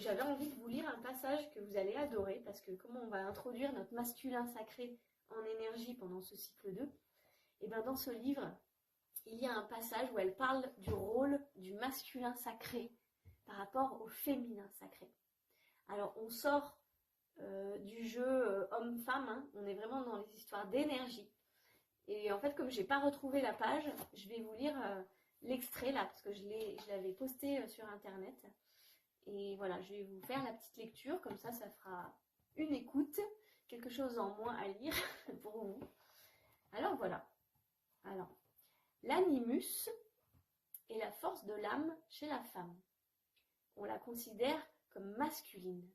j'avais envie de vous lire un passage que vous allez adorer, parce que comme on va introduire notre masculin sacré en énergie pendant ce cycle 2, et bien dans ce livre, il y a un passage où elle parle du rôle du masculin sacré par rapport au féminin sacré. Alors on sort du jeu homme-femme, hein, on est vraiment dans les histoires d'énergie. Et en fait, comme j'ai pas retrouvé la page, je vais vous lire l'extrait là, parce que je l'avais posté sur internet. Et voilà, je vais vous faire la petite lecture, comme ça fera une écoute, quelque chose en moins à lire pour vous. Alors voilà. Alors, l'animus est la force de l'âme chez la femme. On la considère comme masculine.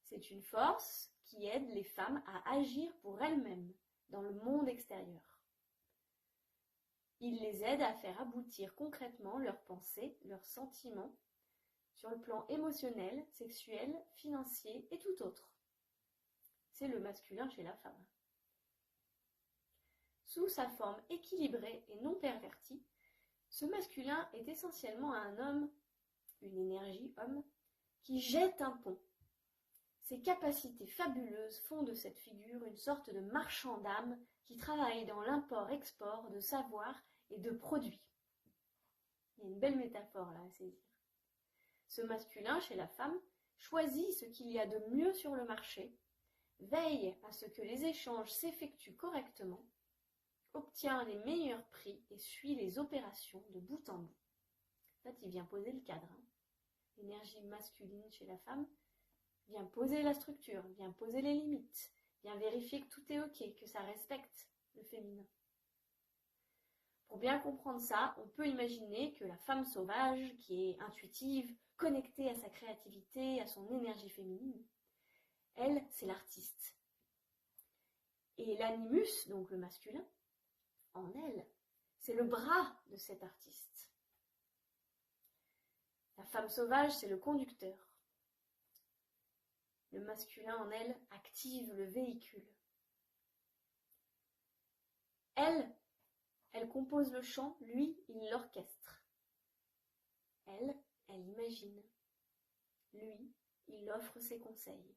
C'est une force qui aide les femmes à agir pour elles-mêmes dans le monde extérieur. Il les aide à faire aboutir concrètement leurs pensées, leurs sentiments, sur le plan émotionnel, sexuel, financier et tout autre. C'est le masculin chez la femme. Sous sa forme équilibrée et non pervertie, ce masculin est essentiellement un homme, une énergie homme, qui jette un pont. Ses capacités fabuleuses font de cette figure une sorte de marchand d'âme qui travaille dans l'import-export de savoir et de produits. Il y a une belle métaphore là à saisir. Ce masculin, chez la femme, choisit ce qu'il y a de mieux sur le marché, veille à ce que les échanges s'effectuent correctement, obtient les meilleurs prix et suit les opérations de bout en bout. En fait, il vient poser le cadre. L'énergie masculine chez la femme vient poser la structure, vient poser les limites, vient vérifier que tout est ok, que ça respecte le féminin. Pour bien comprendre ça, on peut imaginer que la femme sauvage, qui est intuitive, connectée à sa créativité, à son énergie féminine, elle, c'est l'artiste. Et l'animus, donc le masculin, en elle, c'est le bras de cet artiste. La femme sauvage, c'est le conducteur. Le masculin en elle active le véhicule. Elle compose le chant, lui, il l'orchestre. Elle imagine. Lui, il offre ses conseils.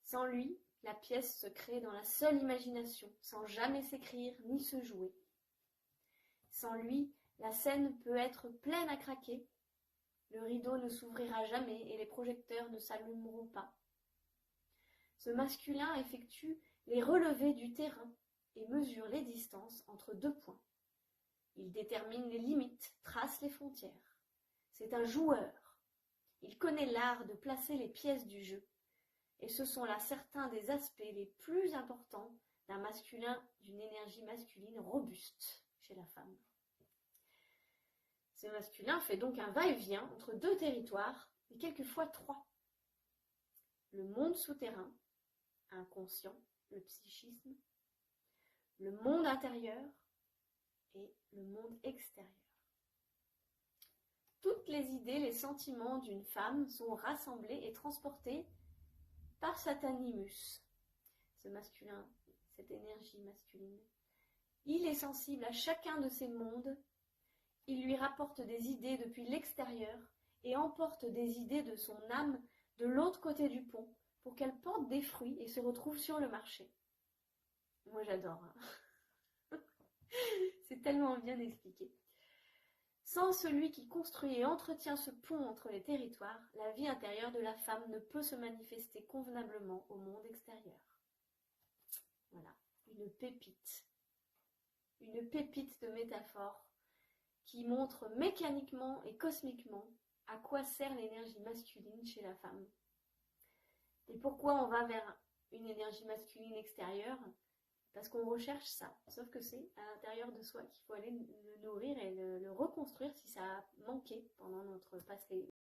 Sans lui, la pièce se crée dans la seule imagination, sans jamais s'écrire ni se jouer. Sans lui, la scène peut être pleine à craquer. Le rideau ne s'ouvrira jamais et les projecteurs ne s'allumeront pas. Ce masculin effectue les relevés du terrain et mesure les distances entre deux points. Il détermine les limites, trace les frontières. C'est un joueur. Il connaît l'art de placer les pièces du jeu. Et ce sont là certains des aspects les plus importants d'un masculin, d'une énergie masculine robuste chez la femme. Ce masculin fait donc un va-et-vient entre deux territoires, et quelquefois trois. Le monde souterrain, inconscient, le psychisme, le monde intérieur et le monde extérieur. Toutes les idées, les sentiments d'une femme sont rassemblés et transportés par cet animus, ce masculin, cette énergie masculine. Il est sensible à chacun de ces mondes, il lui rapporte des idées depuis l'extérieur et emporte des idées de son âme de l'autre côté du pont pour qu'elles portent des fruits et se retrouvent sur le marché. Moi j'adore, hein. C'est tellement bien expliqué. Sans celui qui construit et entretient ce pont entre les territoires, la vie intérieure de la femme ne peut se manifester convenablement au monde extérieur. Voilà, une pépite de métaphore qui montre mécaniquement et cosmiquement à quoi sert l'énergie masculine chez la femme. Et pourquoi on va vers une énergie masculine extérieure? Parce qu'on recherche ça, sauf que c'est à l'intérieur de soi qu'il faut aller le nourrir et le reconstruire si ça a manqué pendant notre passé